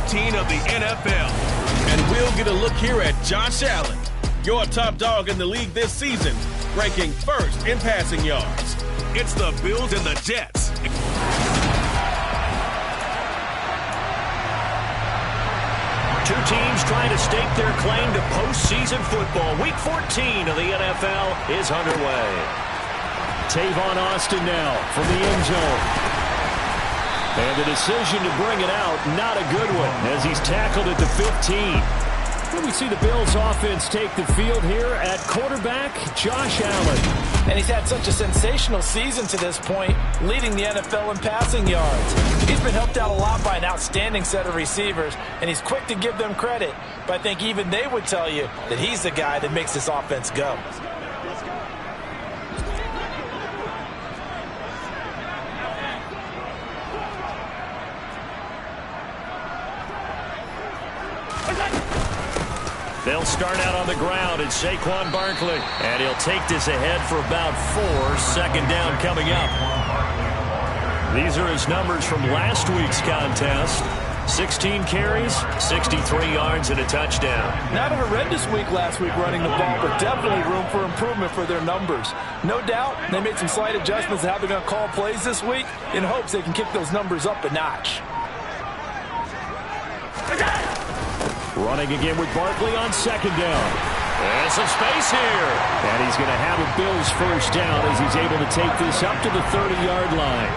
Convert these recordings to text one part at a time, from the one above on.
13 of the NFL. And we'll get a look here at Josh Allen, your top dog in the league this season, ranking first in passing yards. It's the Bills and the Jets. Two teams trying to stake their claim to postseason football. Week 14 of the NFL is underway. Tavon Austin now from the end zone. And the decision to bring it out, not a good one, as he's tackled at the 15. And we see the Bills offense take the field here at quarterback, Josh Allen. And he's had such a sensational season to this point, leading the NFL in passing yards. He's been helped out a lot by an outstanding set of receivers, and he's quick to give them credit. But I think even they would tell you that he's the guy that makes this offense go. They'll start out on the ground at Saquon Barkley. And he'll take this ahead for about 4. Second down coming up. These are his numbers from last week's contest. 16 carries, 63 yards, and a touchdown. Not a horrendous week last week running the ball, but definitely room for improvement for their numbers. No doubt, they made some slight adjustments to how they're going to call plays this week in hopes they can kick those numbers up a notch. Running again with Barkley on second down. And some space here. And he's going to have a Bills first down as he's able to take this up to the 30-yard line.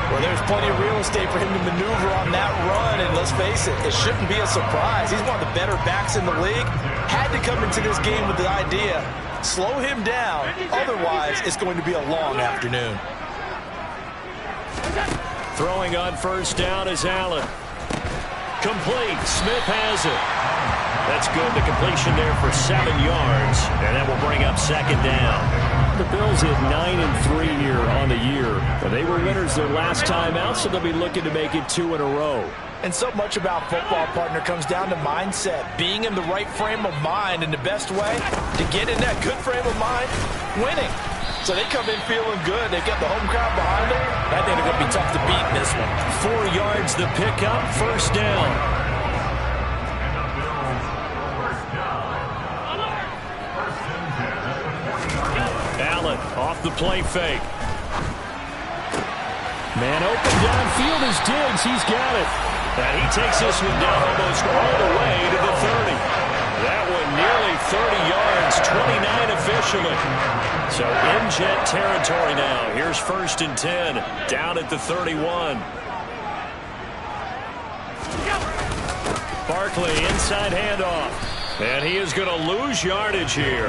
Well, there's plenty of real estate for him to maneuver on that run, and let's face it, it shouldn't be a surprise. He's one of the better backs in the league. Had to come into this game with the idea, slow him down, otherwise it's going to be a long afternoon. Throwing on first down is Allen. Complete. Smith has it. That's good. The completion there for 7 yards, and that will bring up second down. The Bills hit 9-3 here on the year. They were winners their last time out, so they'll be looking to make it 2 in a row. And so much about football, partner, comes down to mindset, being in the right frame of mind, and the best way to get in that good frame of mind, winning. So they come in feeling good. They've got the home crowd behind them. I think they're going to be tough to beat in this one. 4 yards the pickup, first down. Allen off the play fake. Man open downfield is Diggs. He's got it. And he takes this one down almost all the way to the 30. That one nearly 30 yards, 29 officially. So in Jet territory now. Here's first and 10, down at the 31. Barkley, inside handoff. And he is going to lose yardage here.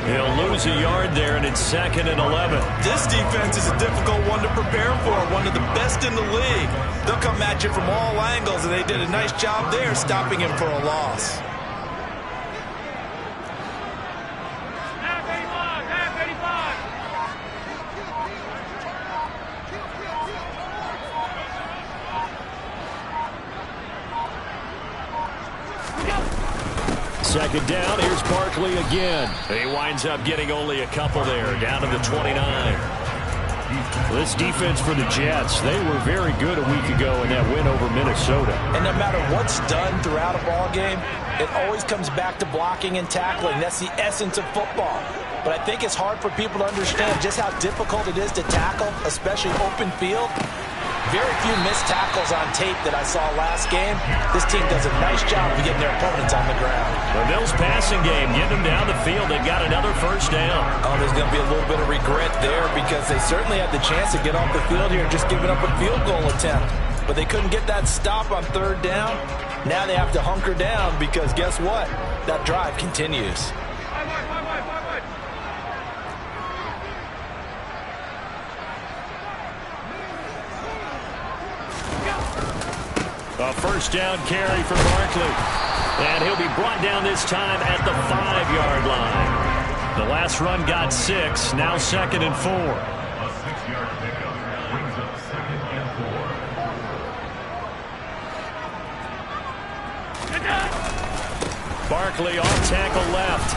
He'll lose a yard there, and it's second and 11. This defense is a difficult one to prepare for, one of the best in the league. They'll come at you from all angles, and they did a nice job there stopping him for a loss. Second down, here's Barkley again. He winds up getting only a couple there, down to the 29. This defense for the Jets, they were very good a week ago in that win over Minnesota. And no matter what's done throughout a ball game, it always comes back to blocking and tackling. That's the essence of football. But I think it's hard for people to understand just how difficult it is to tackle, especially open field. Very few missed tackles on tape that I saw last game. This team does a nice job of getting their opponents on the ground. The Bills passing game, getting them down the field. They've got another first down. Oh, there's going to be a little bit of regret there because they certainly had the chance to get off the field here and just giving up a field goal attempt. But they couldn't get that stop on third down. Now they have to hunker down because guess what? That drive continues. A first down carry for Barkley. And he'll be brought down this time at the 5-yard line. The last run got 6, now second and 4. Barkley off tackle left.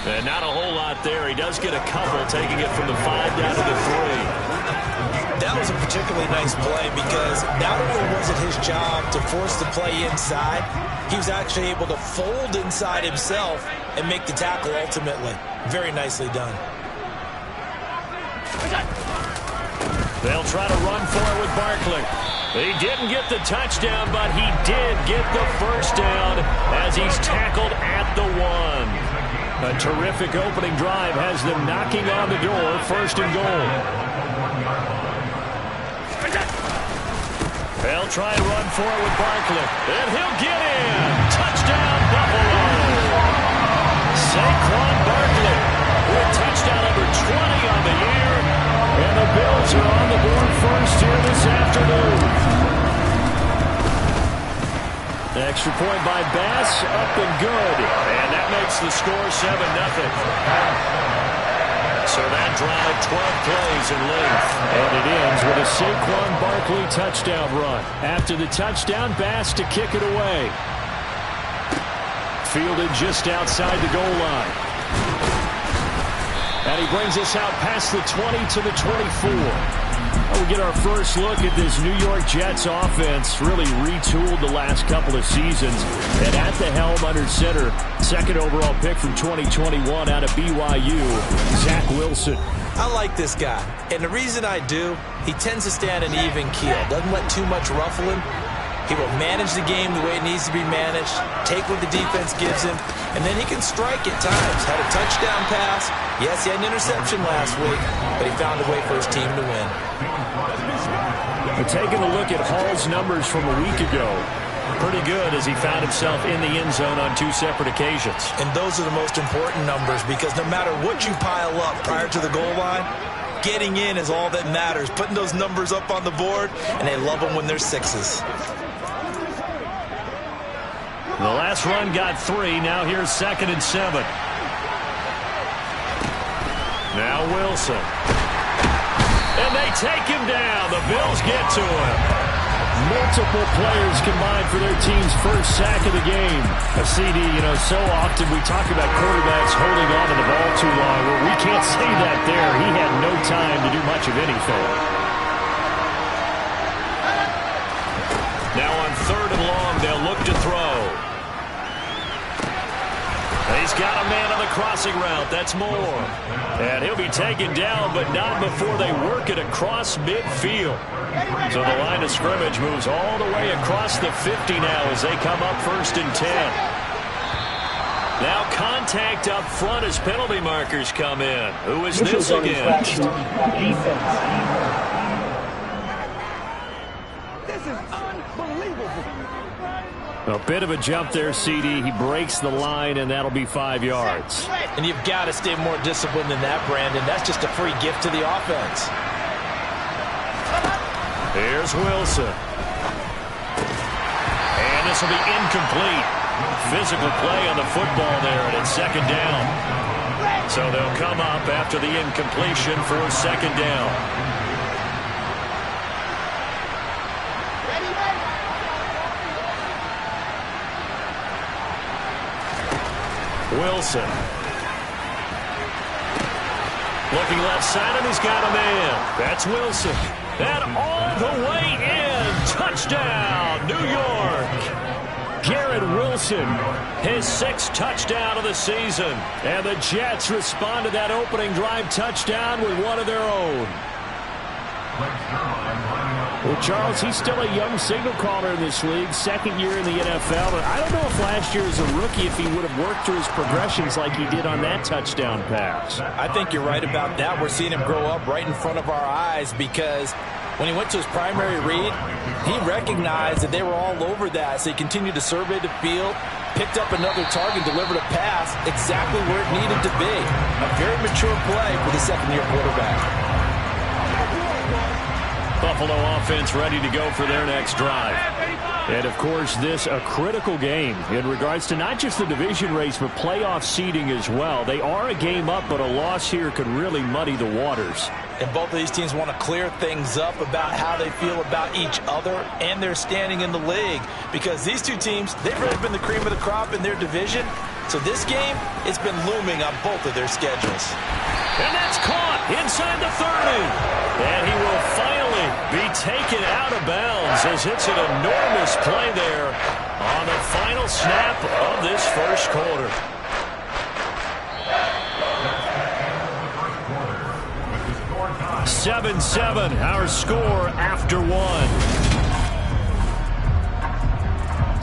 And not a whole lot there. He does get a couple, taking it from the 5 down to the 3. That was a particularly nice play because not only was it his job to force the play inside, he was actually able to fold inside himself and make the tackle ultimately. Very nicely done. They'll try to run for it with Barkley. He didn't get the touchdown, but he did get the first down as he's tackled at the 1. A terrific opening drive has them knocking on the door, 1st and goal. They'll try to run for it with Barkley, and he'll get in. Touchdown, Buffalo. Saquon Barkley with touchdown number 20 on the year. And the Bills are on the board first here this afternoon. The extra point by Bass, up and good. And that makes the score 7-0. So that drive, 12 plays in length. And it ends with a Saquon Barkley touchdown run. After the touchdown, Bass to kick it away. Fielded just outside the goal line. And he brings us out past the 20 to the 24. We get our first look at this New York Jets offense, really retooled the last couple of seasons. And at the helm under center, 2nd overall pick from 2021 out of BYU, Zach Wilson. I like this guy, and the reason I do, he tends to stand an even keel. Doesn't let too much ruffle him. He will manage the game the way it needs to be managed, take what the defense gives him, and then he can strike at times. Had a touchdown pass. Yes, he had an interception last week, but he found a way for his team to win. We're taking a look at Hall's numbers from a week ago. Pretty good as he found himself in the end zone on 2 separate occasions. And those are the most important numbers because no matter what you pile up prior to the goal line, getting in is all that matters. Putting those numbers up on the board, and they love them when they're 6s. The last run got 3. Now here's 2nd and 7. Now Wilson. And they take him down. The Bills get to him. Multiple players combined for their team's first sack of the game. A CD, so often we talk about quarterbacks holding on to the ball too long. Well, we can't say that there. He had no time to do much of anything. Now on 3rd and long, they'll look to throw. He's got a man on the crossing route. That's Moore. And he'll be taken down, but not before they work it across midfield. So the line of scrimmage moves all the way across the 50 now as they come up 1st and 10. Now contact up front as penalty markers come in. Who is this against? This is unbelievable. A bit of a jump there, CD. He breaks the line, and that'll be 5 yards. And you've got to stay more disciplined than that, Brandon. That's just a free gift to the offense. Here's Wilson. And this will be incomplete. Physical play on the football there, and it's 2nd down. So they'll come up after the incompletion for 2nd down. Wilson. Looking left side, and he's got a man. That's Wilson. And all the way in. Touchdown, New York. Garrett Wilson, his 6th touchdown of the season. And the Jets respond to that opening drive touchdown with one of their own. Well, Charles, he's still a young signal caller in this league, 2nd year in the NFL. But I don't know if last year as a rookie, if he would have worked through his progressions like he did on that touchdown pass. I think you're right about that. We're seeing him grow up right in front of our eyes because when he went to his primary read, he recognized that they were all over that. So he continued to survey the field, picked up another target, delivered a pass exactly where it needed to be. A very mature play for the 2nd-year quarterback. Buffalo offense ready to go for their next drive. And, of course, this a critical game in regards to not just the division race, but playoff seeding as well. They are a game up, but a loss here could really muddy the waters. And both of these teams want to clear things up about how they feel about each other and their standing in the league. Because these two teams, they've really been the cream of the crop in their division. So this game, it's been looming on both of their schedules. And that's caught inside the 30. And he will finally be taken out of bounds as it's an enormous play there on the final snap of this first quarter. (7-7) our score after one.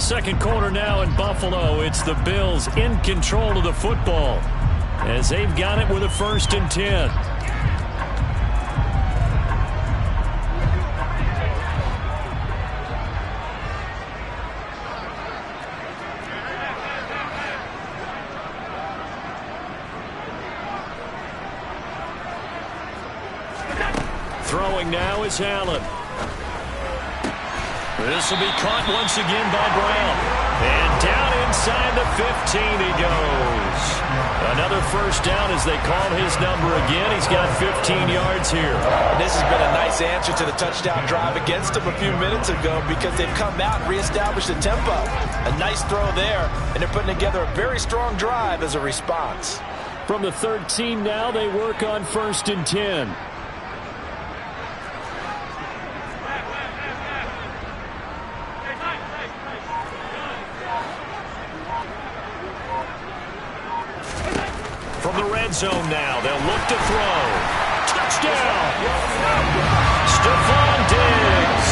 Second quarter now in Buffalo. It's the Bills in control of the football as they've got it with a 1st and 10. Throwing now is Allen. This will be caught once again by Brown. And down inside the 15 he goes. Another first down as they call his number again. He's got 15 yards here. This has been a nice answer to the touchdown drive against them a few minutes ago because they've come out and reestablished the tempo. A nice throw there, and they're putting together a very strong drive as a response. From the 13 now, they work on 1st and 10. From the red zone now, they'll look to throw. Touchdown! Stephon Diggs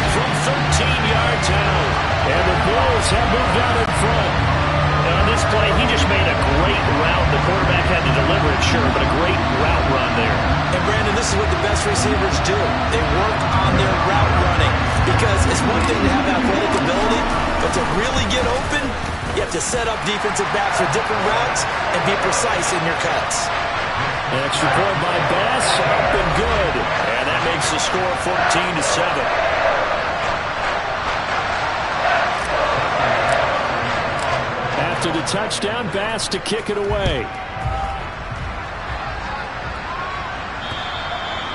from 13 yards out. And the Bills have moved out in front. And on this play, he just made a great route. The quarterback had to deliver it, sure, but a great route run there. And, Brandon, this is what the best receivers do. They work on their route running because it's one thing to have athletic ability, but to really get open, you have to set up defensive backs for different routes and be precise in your cuts. An extra point by Bass, up and good. And that makes the score 14-7. After the touchdown, Bass to kick it away.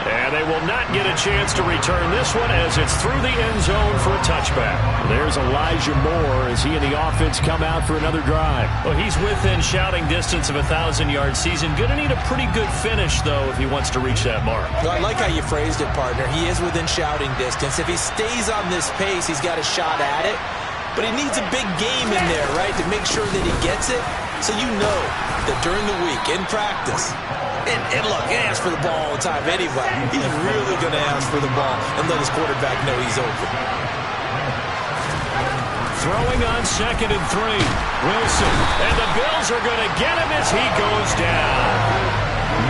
And they will not get a chance to return this one as it's through the end zone for a touchback. There's Elijah Moore as he and the offense come out for another drive. Well, he's within shouting distance of a 1,000-yard season. Going to need a pretty good finish, though, if he wants to reach that mark. Well, I like how you phrased it, partner. He is within shouting distance. If he stays on this pace, he's got a shot at it. But he needs a big game in there, right, to make sure that he gets it. So you know that during the week, in practice, and look, he asks for the ball all the time anyway. He's really going to ask for the ball and let his quarterback know he's open. Throwing on 2nd and 3. Wilson. And the Bills are going to get him as he goes down.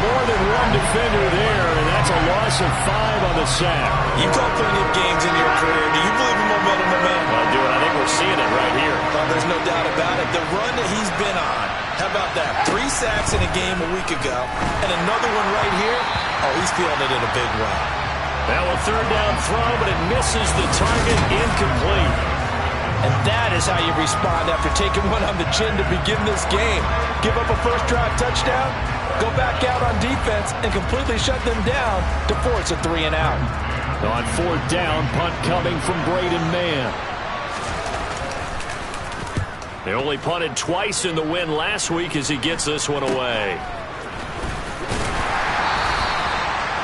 More than one defender there, and that's a loss of 5 on the sack. You've called plenty of games in your career. Do you believe in momentum, my man? I do, and I think we're seeing it right here. Well, there's no doubt about it. The run that he's been on, how about that? 3 sacks in a game a week ago, and another one right here. Oh, he's feeling it in a big way. Now a 3rd down throw, but it misses the target, incomplete. And that is how you respond after taking one on the chin to begin this game. Give up a first drive touchdown, go back out on defense, and completely shut them down to force a 3 and out. On 4th down, punt coming from Braden Mann. They only punted twice in the win last week as he gets this one away.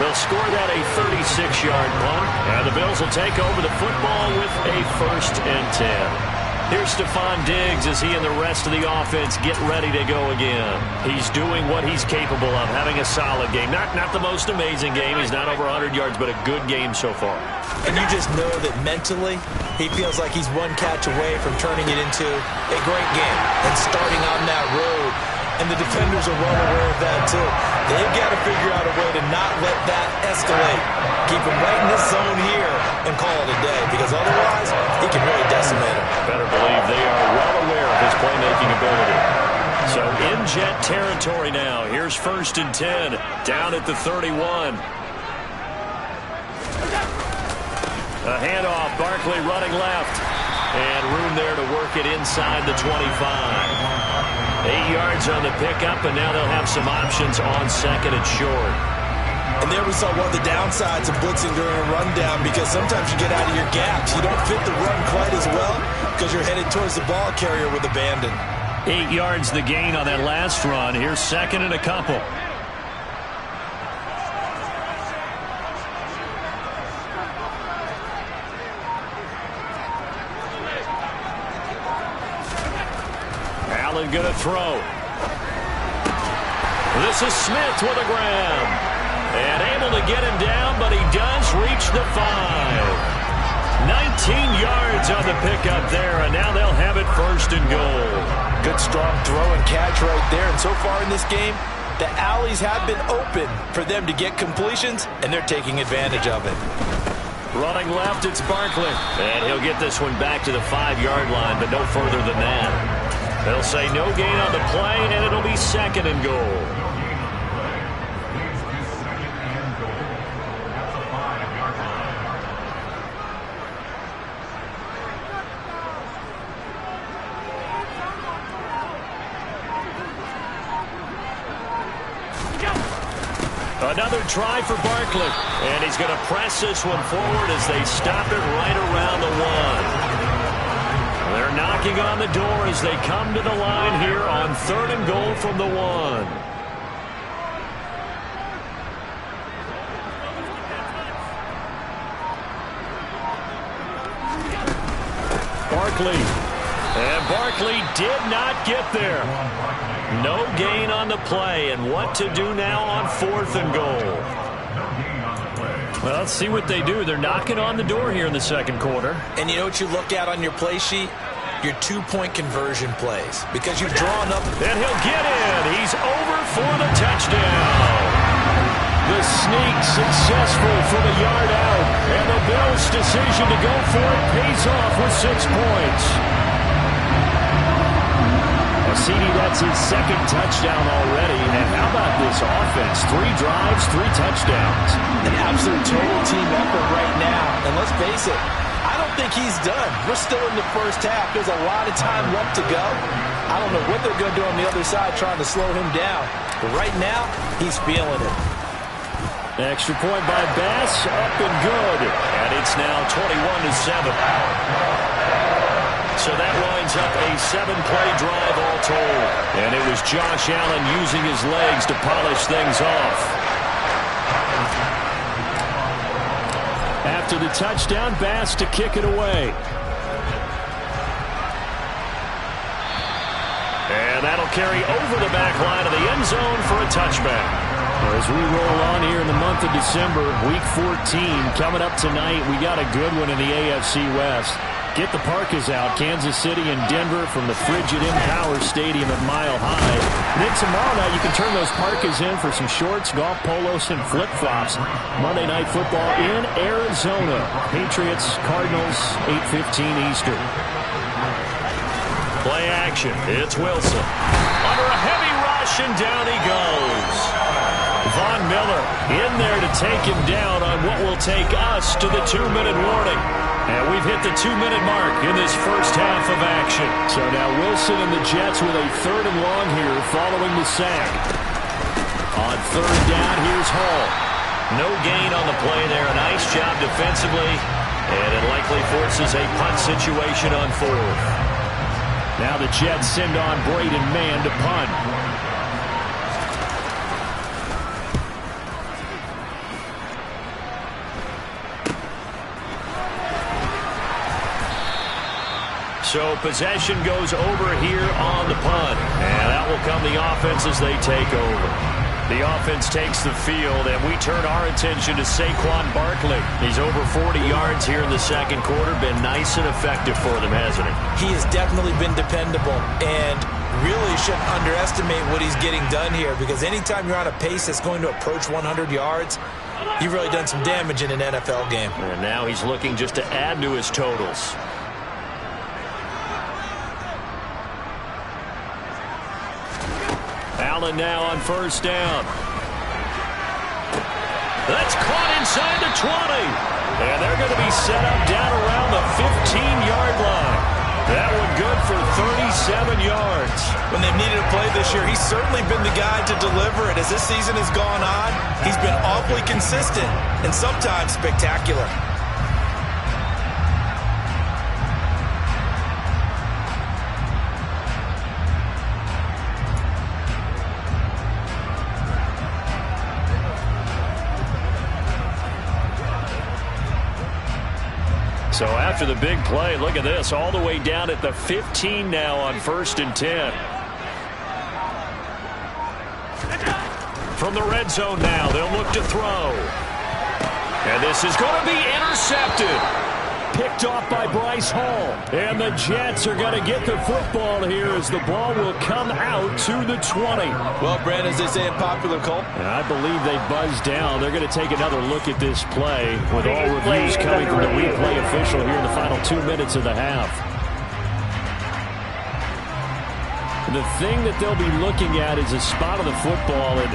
They'll score that a 36-yard punt, and the Bills will take over the football with a 1st and 10. Here's Stephon Diggs as he and the rest of the offense get ready to go again. He's doing what he's capable of, having a solid game. Not the most amazing game. He's not over 100 yards, but a good game so far. And you just know that mentally, he feels like he's one catch away from turning it into a great game and starting on that road. And the defenders are well aware of that, too. They've got to figure out a way to not let that escalate. Keep him right in this zone here and call it a day, because otherwise, he can really decimate him. Better believe they are well aware of his playmaking ability. So in Jet territory now. Here's 1st and 10, down at the 31. A handoff, Barkley running left. And room there to work it inside the 25. 8 yards on the pickup, and now they'll have some options on 2nd and short. And there we saw one of the downsides of blitzing during a rundown, because sometimes you get out of your gaps. You don't fit the run quite as well because you're headed towards the ball carrier with abandon. 8 yards the gain on that last run. Here's 2nd and a couple. Allen going to throw. This is Smith with a grab. And able to get him down, but he does reach the 5. 19 yards on the pickup there, and now they'll have it 1st and goal. Good strong throw and catch right there. And so far in this game, the alleys have been open for them to get completions, and they're taking advantage of it. Running left, it's Barkley. And he'll get this one back to the 5-yard line, but no further than that. They'll say no gain on the play, and it'll be 2nd and goal. Another try for Barkley. And he's going to press this one forward as they stop it right around the 1. They're knocking on the door as they come to the line here on 3rd and goal from the 1. Barkley. And Barkley did not get there. No gain on the play, and what to do now on 4th and goal. Well, let's see what they do. They're knocking on the door here in the 2nd quarter. And you know what you look at on your play sheet? Your 2-point conversion plays. Because you've drawn up. And he'll get in. He's over for the touchdown. The sneak successful from a yard out. And the Bills' decision to go for it pays off with 6 points. CD, that's his 2nd touchdown already. And how about this offense? 3 drives, 3 touchdowns. An absolute total team effort right now. And let's face it, I don't think he's done. We're still in the first half. There's a lot of time left to go. I don't know what they're going to do on the other side trying to slow him down. But right now, he's feeling it. Extra point by Bass, up and good. And it's now 21-7. So that winds up a 7-play drive all told. And it was Josh Allen using his legs to polish things off. After the touchdown, Bass to kick it away. And that'll carry over the back line of the end zone for a touchback. As we roll on here in the month of December, Week 14 coming up tonight, we got a good one in the AFC West. Get the parkas out, Kansas City and Denver from the frigid Empower Stadium at Mile High. And then tomorrow night you can turn those parkas in for some shorts, golf polos, and flip-flops. Monday Night Football in Arizona. Patriots, Cardinals, 8:15 Eastern. Play action. It's Wilson. Under a heavy rush, and down he goes. Von Miller in there to take him down on what will take us to the 2-minute warning. And we've hit the 2-minute mark in this first half of action. So now Wilson and the Jets with a 3rd and long here following the sack. On 3rd down, here's Hall. No gain on the play there. A nice job defensively. And it likely forces a punt situation on 4th. Now the Jets send on Braden Mann to punt. So possession goes over here on the punt. And that will come the offense as they take over. The offense takes the field, and we turn our attention to Saquon Barkley. He's over 40 yards here in the 2nd quarter. Been nice and effective for them, hasn't he? He has definitely been dependable, and really shouldn't underestimate what he's getting done here, because anytime you're on a pace that's going to approach 100 yards, you've really done some damage in an NFL game. And now he's looking just to add to his totals. Allen now on 1st down. That's caught inside the 20. And they're going to be set up down around the 15-yard line. That one good for 37 yards. When they've needed a play this year, he's certainly been the guy to deliver it. As this season has gone on, he's been awfully consistent and sometimes spectacular. So after the big play, look at this, all the way down at the 15 now on 1st and 10. From the red zone now, they'll look to throw. And this is going to be intercepted. Picked off by Bryce Hall. And the Jets are going to get the football here as the ball will come out to the 20. Well, Brandon, as they say in popular culture, And I believe they buzzed down. They're going to take another look at this play with all reviews coming from the replay official here in the final 2 minutes of the half. The thing that they'll be looking at is a spot of the football, and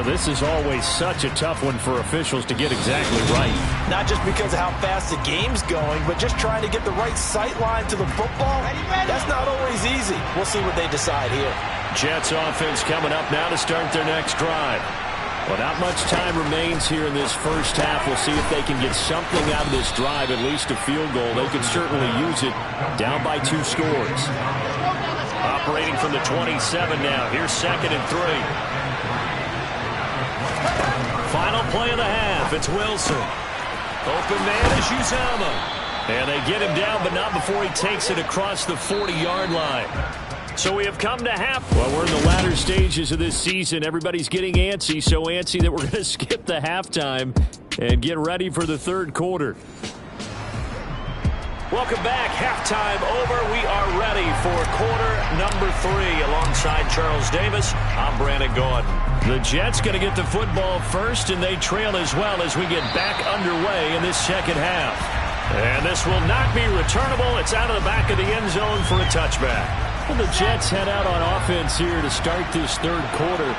this is always such a tough one for officials to get exactly right. not just because of how fast the game's going, but just trying to get the right sight line to the football, that's not always easy. We'll see what they decide here. Jets offense coming up now to start their next drive. Well, not much time remains here in this first half. We'll see if they can get something out of this drive, at least a field goal. They could certainly use it, down by 2 scores. Operating from the 27 now. Here's 2nd and 3. Final play of the half. It's Wilson. Open man is Uzama. And they get him down, but not before he takes it across the 40-yard line. So we have come to half. Well, we're in the latter stages of this season. Everybody's getting antsy, so antsy that we're going to skip the halftime and get ready for the third quarter. Welcome back. Halftime over. We are ready for quarter number 3. Alongside Charles Davis, I'm Brandon Gordon. The Jets going to get the football first, and they trail as well as we get back underway in this second half. And this will not be returnable. It's out of the back of the end zone for a touchback. Well, the Jets head out on offense here to start this third quarter.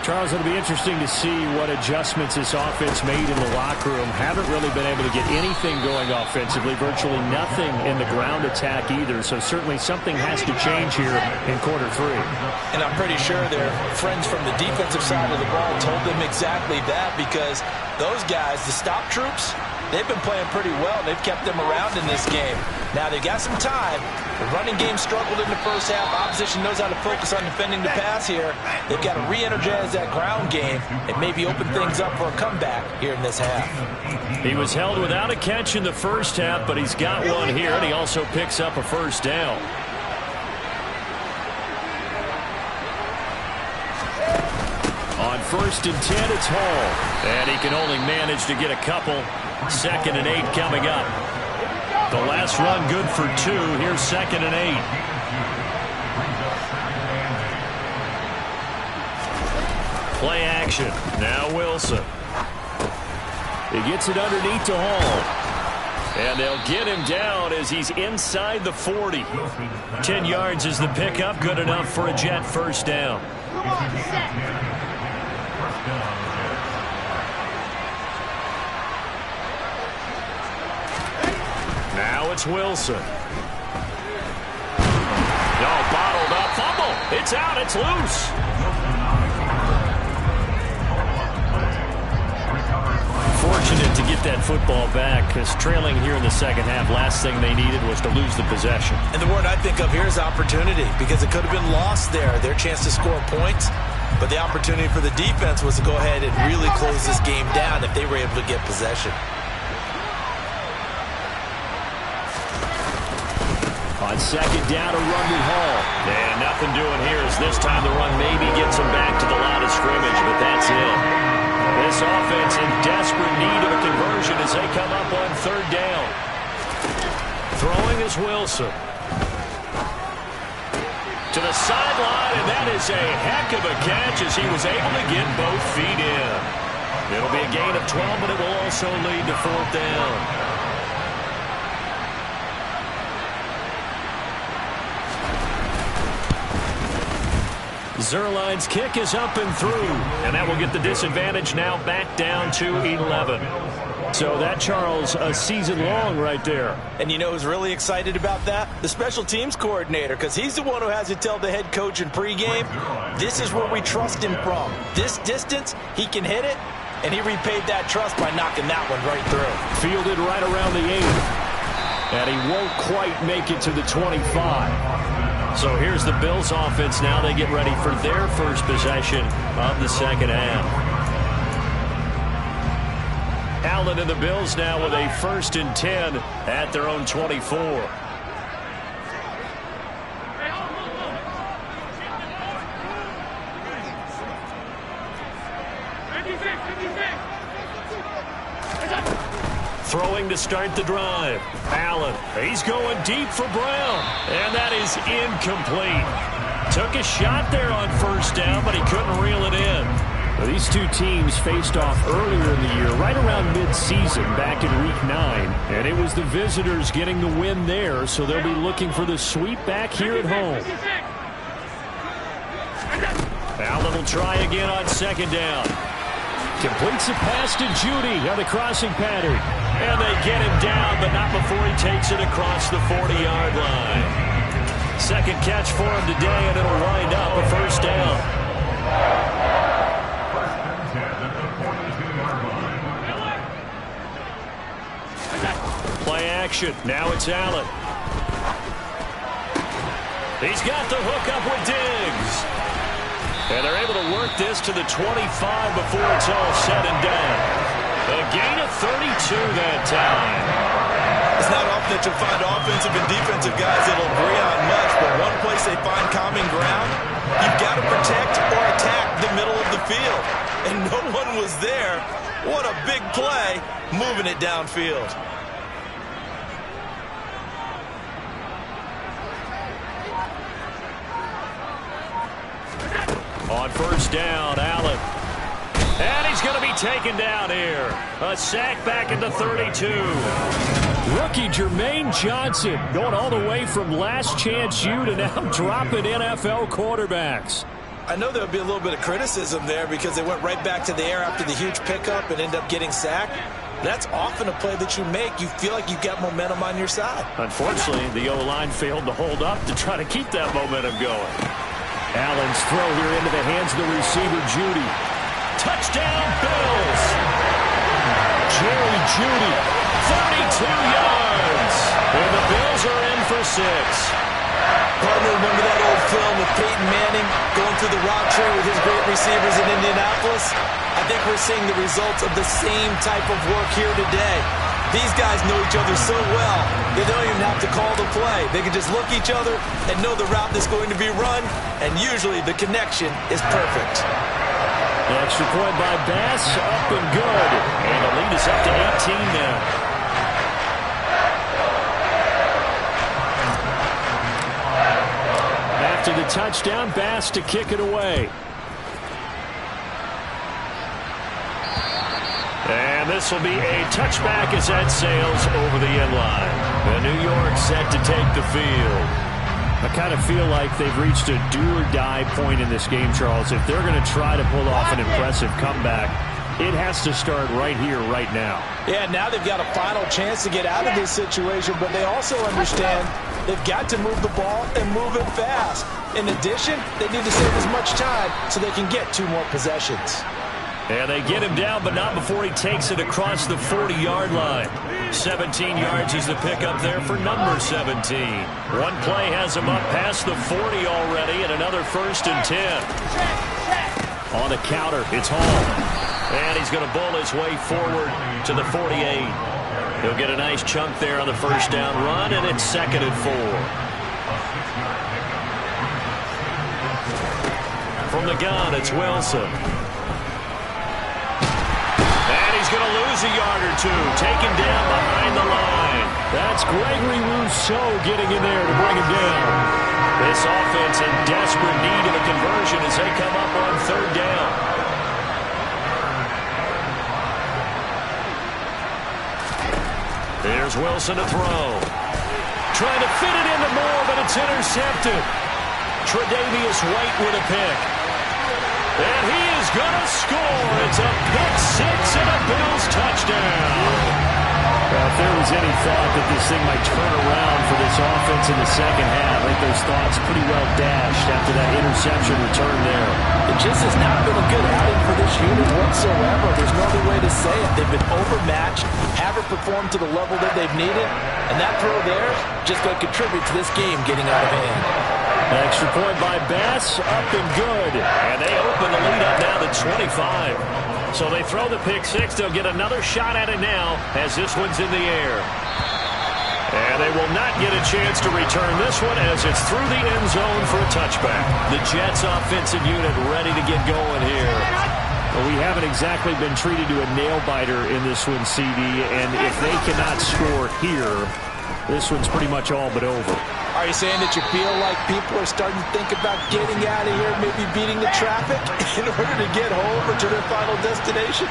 Charles, it'll be interesting to see what adjustments this offense made in the locker room. Haven't really been able to get anything going offensively, virtually nothing in the ground attack either. So certainly something has to change here in quarter 3. And I'm pretty sure their friends from the defensive side of the ball told them exactly that, because those guys, the stop troops, they've been playing pretty well. They've kept them around in this game. Now they've got some time. The running game struggled in the first half. Opposition knows how to focus on defending the pass here. They've got to re-energize that ground game and maybe open things up for a comeback here in this half. He was held without a catch in the first half, but he's got one here, and he also picks up a first down. On 1st and 10, it's Hall. And he can only manage to get a couple. 2nd and 8 coming up. The last run good for 2. Here's 2nd and 8. Play action. Now Wilson. He gets it underneath to Hall. And they'll get him down as he's inside the 40. 10 yards is the pickup. Good enough for a Jet first down. Now it's Wilson. No, bottled up. Fumble. It's out. It's loose. Fortunate to get that football back, because trailing here in the second half, last thing they needed was to lose the possession. And the word I think of here is opportunity, because it could have been lost there, their chance to score points. But the opportunity for the defense was to go ahead and really close this game down if they were able to get possession. On 2nd down, a run with Hall. And nothing doing here as this time the run maybe gets him back to the line of scrimmage, but that's it. This offense in desperate need of a conversion as they come up on 3rd down. Throwing is Wilson. To the sideline, and that is a heck of a catch as he was able to get both feet in. It'll be a gain of 12, but it will also lead to 4th down. Zerline's kick is up and through, and that will get the disadvantage now back down to 11. So that, Charles, a season long right there. And you know who's really excited about that? The special teams coordinator, because he's the one who has to tell the head coach in pregame, this is where we trust him from. This distance, he can hit it, and he repaid that trust by knocking that one right through. Fielded right around the 8. And he won't quite make it to the 25. So here's the Bills offense now. They get ready for their first possession of the second half. Allen and the Bills now with a 1st and 10 at their own 24. Throwing to start the drive. Allen, he's going deep for Brown. And that is incomplete. Took a shot there on first down, but he couldn't reel it in. Well, these two teams faced off earlier in the year, right around mid-season, back in Week 9. And it was the visitors getting the win there, so they'll be looking for the sweep back here at home. Allen will try again on second down. Completes a pass to Judy on the crossing pattern. And they get him down, but not before he takes it across the 40-yard line. Second catch for him today, and it'll wind up a first down. Play action. Now it's Allen. He's got the hook up with Diggs. And they're able to work this to the 25 before it's all said and done. A gain of 32 that time. It's not often that you'll find offensive and defensive guys that'll agree on much, but one place they find common ground, you've got to protect or attack the middle of the field. And no one was there. What a big play, moving it downfield. On first down, Allen. And he's going to be taken down here. A sack back into 32. Rookie Jermaine Johnson going all the way from last chance U to now dropping NFL quarterbacks. I know there'll be a little bit of criticism there because they went right back to the air after the huge pickup and end up getting sacked. That's often a play that you make. You feel like you've got momentum on your side. Unfortunately, the O-line failed to hold up to try to keep that momentum going. Allen's throw here into the hands of the receiver, Judy. Touchdown, Bills! Jerry Judy. 32 yards. And the Bills are in for 6. Partner, remember that old film with Peyton Manning going through the route tree with his great receivers in Indianapolis? I think we're seeing the results of the same type of work here today. These guys know each other so well, they don't even have to call the play. They can just look each other and know the route that's going to be run, and usually the connection is perfect. The extra point by Bass, up and good. And the lead is up to 18 now. After the touchdown, Bass to kick it away. And this will be a touchback as that sails over the end line. And New York set to take the field. I kind of feel like they've reached a do-or-die point in this game, Charles. If they're going to try to pull off an impressive comeback, it has to start right here, right now. Yeah, now they've got a final chance to get out of this situation, but they also understand they've got to move the ball and move it fast. In addition, they need to save as much time so they can get 2 more possessions. And they get him down, but not before he takes it across the 40-yard line. 17 yards is the pickup there for number 17. One play has him up past the 40 already, and another 1st and 10. On the counter, it's Hall. And he's going to bull his way forward to the 48. He'll get a nice chunk there on the first down run, and it's 2nd and 4. From the gun, it's Wilson. He's going to lose a yard or 2, taken down behind the line. That's Gregory Rousseau getting in there to bring him down. This offense in desperate need of a conversion as they come up on 3rd down. There's Wilson to throw. Trying to fit it into Moore, but it's intercepted. Tre'Davious White with a pick. And he is going to score. It's a pick 6 and a Bills touchdown. Well, if there was any thought that this thing might turn around for this offense in the second half, I think those thoughts pretty well dashed after that interception return there. It just has not been a good outing for this unit whatsoever. There's no other way to say it. They've been overmatched, haven't performed to the level that they've needed, and that throw there just going to contribute to this game getting out of hand. Extra point by Bass, up and good. And they open the lead up now to 25. So they throw the pick 6. They'll get another shot at it now as this one's in the air. And they will not get a chance to return this one as it's through the end zone for a touchback. The Jets offensive unit ready to get going here. Well, we haven't exactly been treated to a nail-biter in this one, CD, and if they cannot score here, this one's pretty much all but over. Are you saying that you feel like people are starting to think about getting out of here, maybe beating the traffic in order to get home or to their final destination?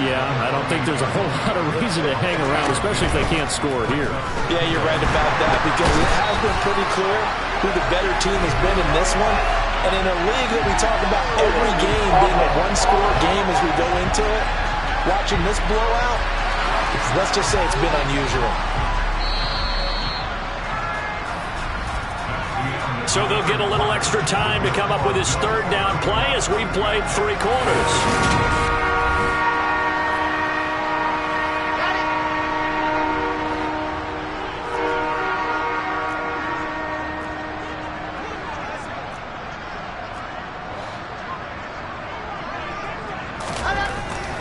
Yeah, I don't think there's a whole lot of reason to hang around, especially if they can't score here. Yeah, you're right about that, because it has been pretty clear who the better team has been in this one. And in a league that we talk about every game being a one-score game as we go into it, watching this blowout, let's just say it's been unusual. So they'll get a little extra time to come up with his third down play as we've played 3 quarters.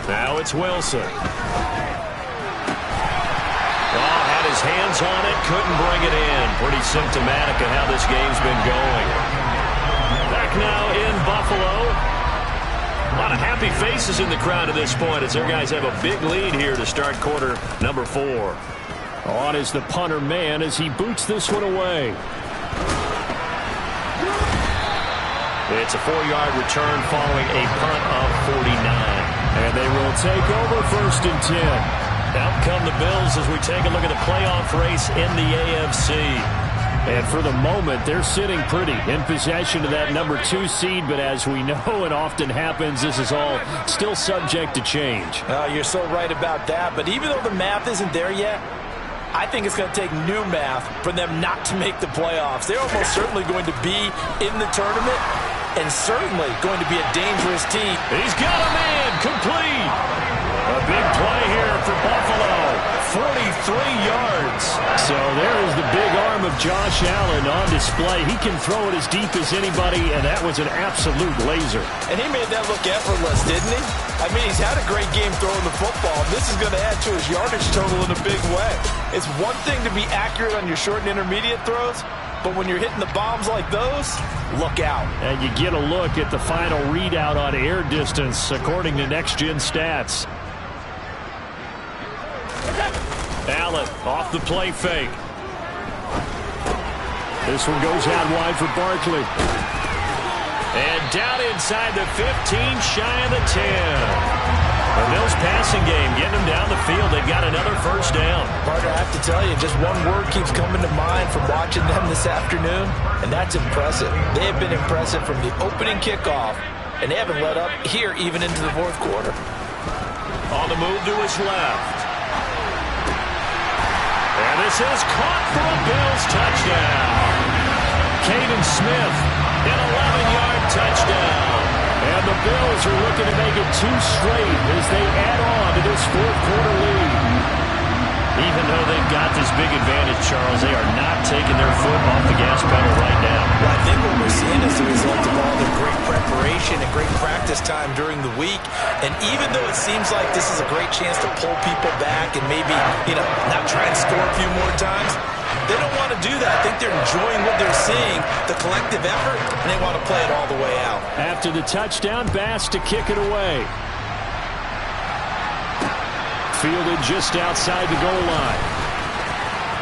Now it's Wilson. Had his hands on it, couldn't bring it in. Pretty symptomatic of how this game's been going. Back now in Buffalo. A lot of happy faces in the crowd at this point as their guys have a big lead here to start quarter number 4. On is the punter man as he boots this one away. It's a 4-yard return following a punt of 49. And they will take over 1st and 10. Out come the Bills as we take a look at the playoff race in the AFC. And for the moment, they're sitting pretty in possession of that number 2 seed. But as we know it often happens, this is all still subject to change. You're so right about that. But even though the math isn't there yet, I think it's going to take new math for them not to make the playoffs. They're almost certainly going to be in the tournament and certainly going to be a dangerous team. He's got a man complete. A big play here for Buffalo. 43 yards. So there is the big arm of Josh Allen on display. He can throw it as deep as anybody, and that was an absolute laser. And he made that look effortless, didn't he? I mean, he's had a great game throwing the football. This is going to add to his yardage total in a big way. It's one thing to be accurate on your short and intermediate throws, but when you're hitting the bombs like those, look out. And you get a look at the final readout on air distance, according to Next Gen Stats. Allen off the play fake. This one goes out wide for Barkley. And down inside the 15, shy of the 10. The Bills passing game, getting them down the field. They've got another 1st down. Parker, I have to tell you, just one word keeps coming to mind from watching them this afternoon, and that's impressive. They have been impressive from the opening kickoff, and they haven't let up here even into the 4th quarter. On the move to his left. And this is caught for a Bills touchdown. Caden Smith, an 11-yard touchdown. And the Bills are looking to make it 2 straight as they add on to this 4th quarter lead. Even though they've got this big advantage, Charles, they are not taking their foot off the gas pedal right now. Well, I think what we're seeing is the result of all the great preparation and great practice time during the week. And even though it seems like this is a great chance to pull people back and maybe, not try and score a few more times, they don't want to do that. I think they're enjoying what they're seeing, the collective effort, and they want to play it all the way out. After the touchdown, Bass to kick it away. Fielded just outside the goal line.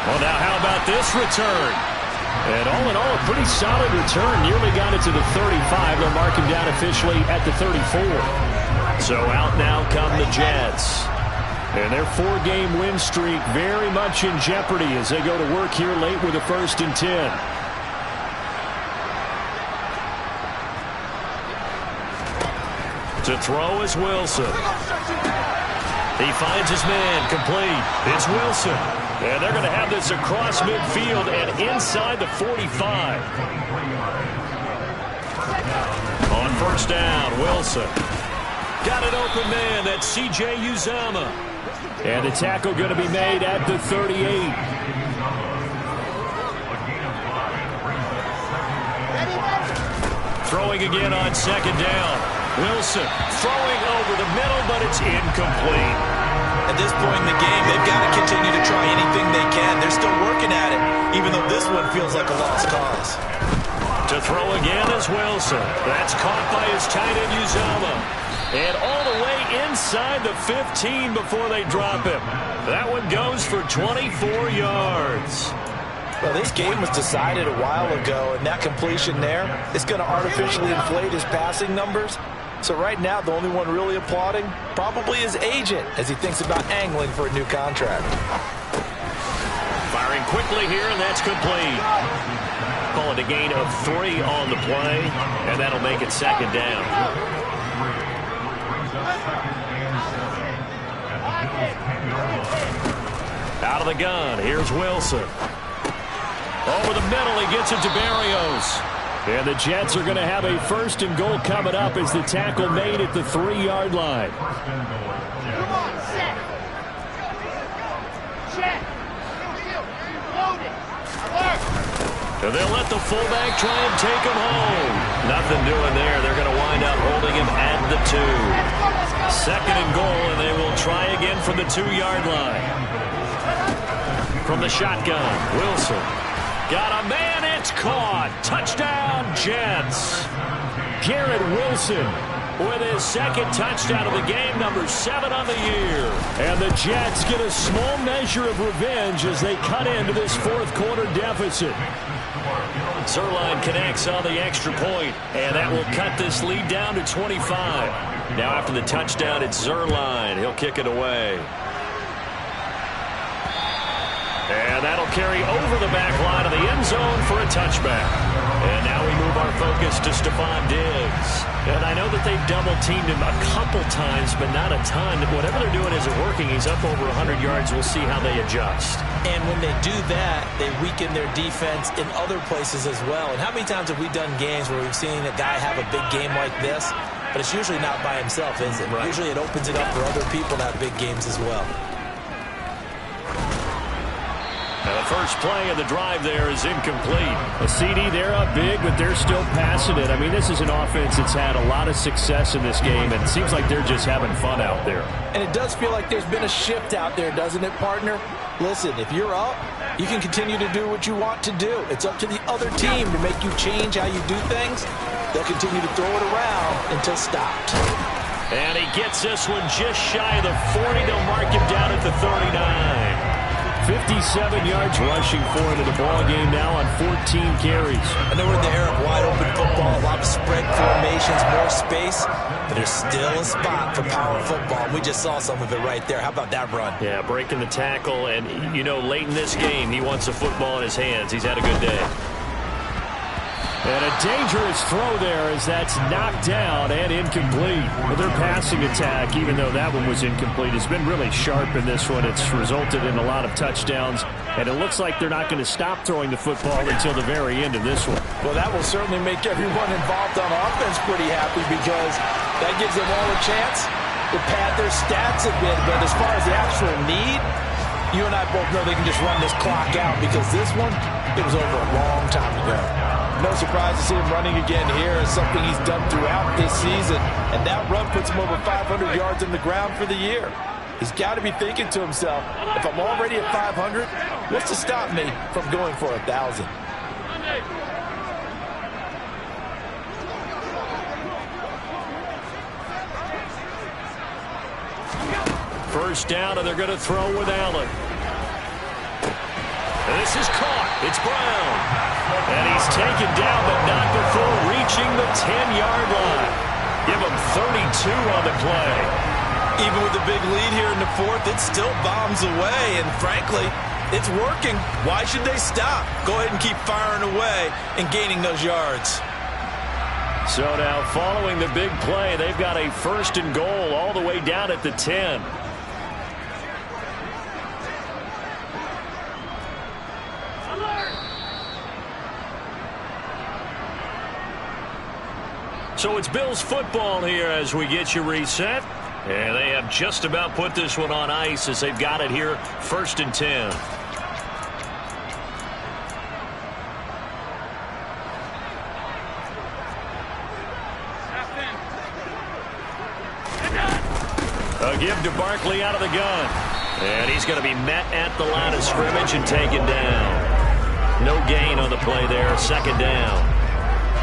Well, now how about this return? And all in all, a pretty solid return. Nearly got it to the 35. They'll mark him down officially at the 34. So out now come the Jets. And their 4-game win streak very much in jeopardy as they go to work here late with a 1st and 10. To throw is Wilson. He finds his man complete. It's Wilson. And they're going to have this across midfield and inside the 45. On 1st down, Wilson. Got an open man. That's C.J. Uzomah. And the tackle going to be made at the 38. Throwing again on 2nd down. Wilson throwing over the middle, but it's incomplete. At this point in the game, they've got to continue to try anything they can. They're still working at it, even though this one feels like a lost cause. To throw again is Wilson. That's caught by his tight end, Uzomah. And all the way inside the 15 before they drop him. That one goes for 24 yards. Well, this game was decided a while ago, and that completion there is going to artificially inflate his passing numbers. So right now, the only one really applauding probably his agent as he thinks about angling for a new contract. Firing quickly here, and that's complete. Call it a gain of 3 on the play, and that'll make it second down. Out of the gun, here's Wilson. Over the middle, he gets it to Berrios. And the Jets are going to have a 1st and goal coming up as the tackle made at the 3-yard line. Come on, set. Check. Load it. And they'll let the fullback try and take him home. Nothing doing there. They're going to wind up holding him at the 2. 2nd and goal, and they will try again from the 2-yard line. From the shotgun, Wilson. Got a man, it's caught. Touchdown, Jets. Garrett Wilson with his 2nd touchdown of the game, number 7 on the year. And the Jets get a small measure of revenge as they cut into this 4th quarter deficit. Zerline connects on the extra point, and that will cut this lead down to 25. Now after the touchdown, it's Zerline. He'll kick it away. And that'll carry over the back line of the end zone for a touchback. And now we move our focus to Stephon Diggs. And I know that they've double-teamed him a couple times, but not a ton. Whatever they're doing isn't working. He's up over 100 yards. We'll see how they adjust. And when they do that, they weaken their defense in other places as well. And how many times have we done games where we've seen a guy have a big game like this? But it's usually not by himself, is it? Right. Usually it opens it up for other people to have big games as well. Now the first play of the drive there is incomplete. A CD, they're up big, but they're still passing it. I mean, this is an offense that's had a lot of success in this game, and it seems like they're just having fun out there. And it does feel like there's been a shift out there, doesn't it, partner? Listen, if you're up, you can continue to do what you want to do. It's up to the other team to make you change how you do things. They'll continue to throw it around until stopped. And he gets this one just shy of the 40. They'll mark him down at the 39. 57 yards rushing for him in the ball game now on 14 carries. I know we're in the era of wide-open football, a lot of spread formations, more space, but there's still a spot for power football. We just saw some of it right there. How about that run? Yeah, breaking the tackle, and, you know, late in this game, he wants the football in his hands. He's had a good day. And a dangerous throw there as that's knocked down and incomplete. But their passing attack, even though that one was incomplete, has been really sharp in this one. It's resulted in a lot of touchdowns, and it looks like they're not going to stop throwing the football until the very end of this one. Well, that will certainly make everyone involved on offense pretty happy because that gives them all a chance to pad their stats a bit. But as far as the actual need, you and I both know they can just run this clock out because this one, it was over a long time ago. No surprise to see him running again here. It's something he's done throughout this season. And that run puts him over 500 yards on the ground for the year. He's got to be thinking to himself, if I'm already at 500, what's to stop me from going for 1,000? First down, and they're going to throw with Allen. And this is caught. It's Brown. And he's taken down, but not before reaching the 10-yard line. Give him 32 on the play. Even with the big lead here in the 4th, it still bombs away. And frankly, it's working. Why should they stop? Go ahead and keep firing away and gaining those yards. So now following the big play, they've got a 1st and goal all the way down at the 10. So it's Bills football here as we get you reset. And they have just about put this one on ice as they've got it here, 1st and 10. A give to Barkley out of the gun. And he's going to be met at the line of scrimmage and taken down. No gain on the play there, 2nd down.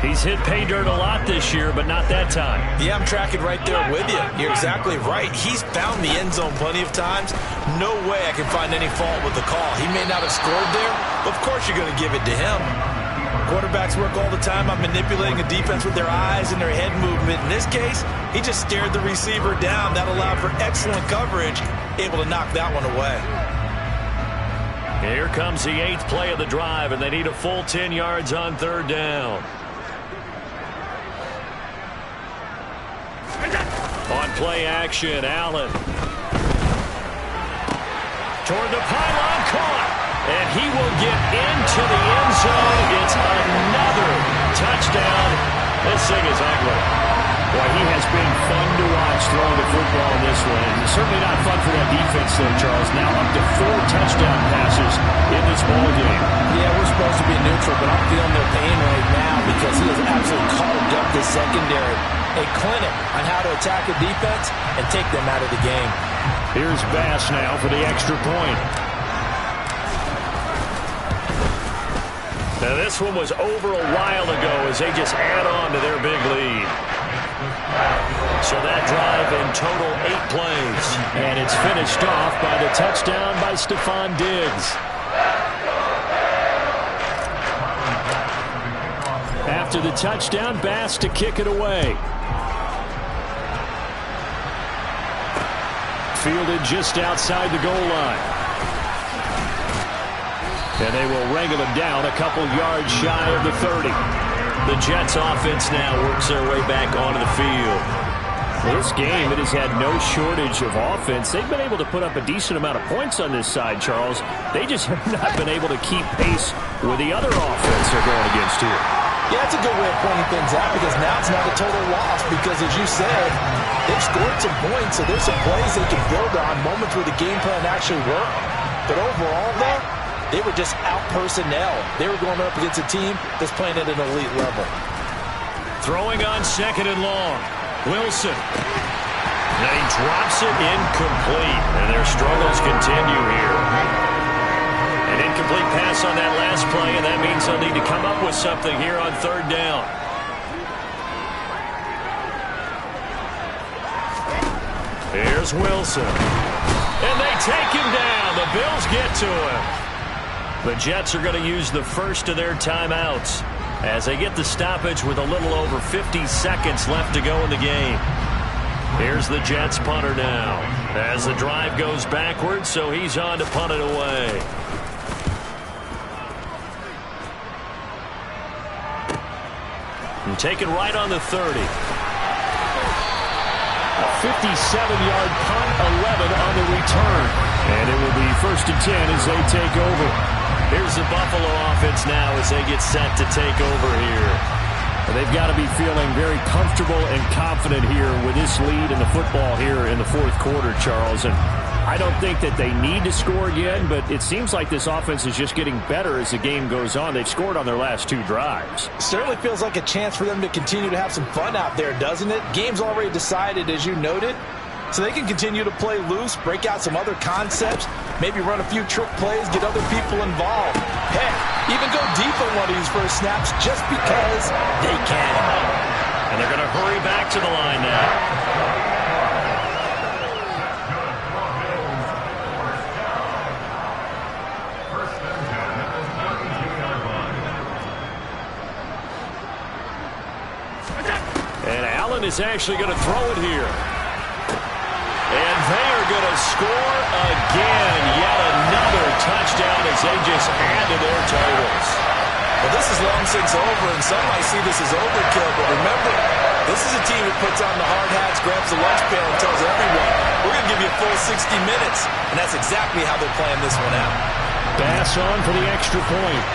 He's hit pay dirt a lot this year, but not that time. Yeah, I'm tracking right there with you. You're exactly right. He's found the end zone plenty of times. No way I can find any fault with the call. He may not have scored there, but of course you're going to give it to him. Quarterbacks work all the time on manipulating a defense with their eyes and their head movement. In this case, he just stared the receiver down. That allowed for excellent coverage, able to knock that one away. Here comes the 8th play of the drive, and they need a full 10 yards on 3rd down. On play action, Allen. Toward the pylon, caught. And he will get into the end zone. It's another touchdown. This thing is ugly. Boy, he has been fun to watch throwing the football in this one. And certainly not fun for that defense, though, Charles. Now up to 4 touchdown passes in this ball game. Yeah, we're supposed to be neutral, but I'm feeling their pain right now because he has absolutely carved up the secondary. A clinic on how to attack a defense and take them out of the game. Here's Bass now for the extra point. Now this one was over a while ago as they just add on to their big lead. So that drive in total 8 plays. And it's finished off by the touchdown by Stephon Diggs. After the touchdown, Bass to kick it away. Fielded just outside the goal line. And they will wrangle him down a couple yards shy of the 30. The Jets offense now works their way back onto the field. This game, it has had no shortage of offense. They've been able to put up a decent amount of points on this side, Charles. They just have not been able to keep pace with the other offense they're going against here. Yeah, it's a good way of pointing things out because now it's not a total loss because, as you said, they've scored some points, so there's some plays they can build on, moments where the game plan actually worked. But overall, though, they were just out-personnel. They were going up against a team that's playing at an elite level. Throwing on 2nd and long. Wilson. Now he drops it incomplete, and their struggles continue here. An incomplete pass on that last play, and that means they'll need to come up with something here on 3rd down. Here's Wilson. And they take him down. The Bills get to him. The Jets are going to use the first of their timeouts as they get the stoppage with a little over 50 seconds left to go in the game. Here's the Jets punter now as the drive goes backwards, so he's on to punt it away. And taken right on the 30. A 57-yard punt, 11 on the return. And it will be 1st and 10 as they take over. Here's the Buffalo offense now as they get set to take over here. And they've got to be feeling very comfortable and confident here with this lead in the football here in the 4th quarter, Charles. And I don't think that they need to score again, but it seems like this offense is just getting better as the game goes on. They've scored on their last 2 drives. Certainly feels like a chance for them to continue to have some fun out there, doesn't it? Game's already decided, as you noted. So they can continue to play loose, break out some other concepts, maybe run a few trick plays, get other people involved. Heck, even go deep on one of these first snaps just because they can. And they're going to hurry back to the line now. And Allen is actually going to throw it here. And they are going to score again. Yet another touchdown as they just add to their totals. Well, this is long since over, and some might see this as overkill. But remember, this is a team that puts on the hard hats, grabs the lunch pail, and tells everyone, we're going to give you a full 60 minutes. And that's exactly how they're playing this one out. Bass on for the extra point.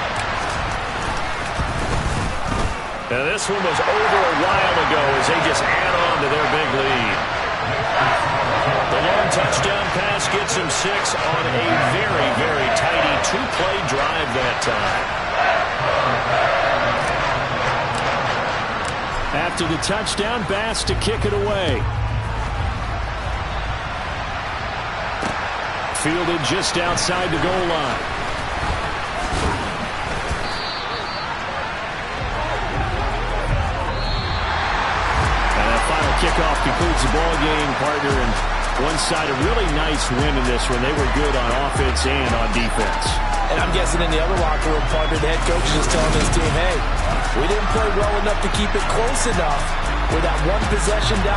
Now this one was over a while ago as they just add on to their big lead. The long touchdown pass gets him 6 on a very, very tidy 2-play drive that time. After the touchdown, Bass to kick it away. Fielded just outside the goal line. Kickoff concludes the ball game, partner, and one side a really nice win in this one. They were good on offense and on defense. And I'm guessing in the other locker room, partner, the head coach is just telling his team, hey, we didn't play well enough to keep it close enough with that one possession down